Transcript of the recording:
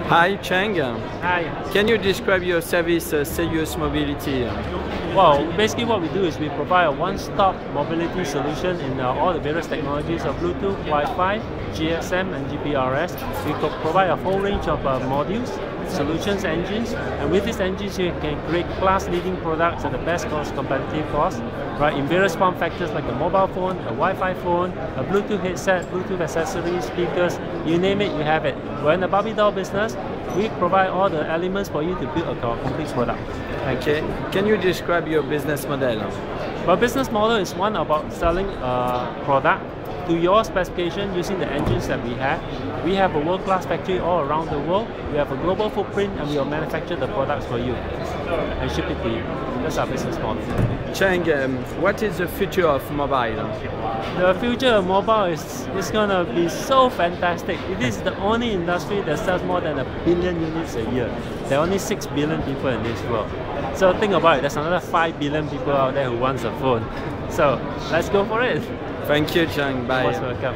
Hi, Cheng. Hi. Can you describe your service, Seiyus Mobility? Well, basically what we do is we provide a one-stop mobility solution in all the various technologies of Bluetooth, Wi-Fi, GSM and GPRS. We provide a whole range of modules, solutions, engines, and with these engines you can create class-leading products at the best cost competitive cost, right, in various form factors like a mobile phone, a Wi-Fi phone, a Bluetooth headset, Bluetooth accessories, speakers, you name it, you have it. We're in the Barbie doll business. We provide all the elements for you to build a complete product. Okay. Can you describe your business model? Our business model is one about selling a product to your specification using the engines that we have. We have a world-class factory all around the world. We have a global footprint and we will manufacture the products for you and ship it to you. That's our business model. Cheng, what is the future of mobile? The future of mobile is going to be so fantastic. It is the only industry that sells more than 1 billion units a year. There are only 6 billion people in this world. So think about it, there's another 5 billion people out there who wants a phone. So let's go for it. Thank you, Cheng. Bye. Most welcome.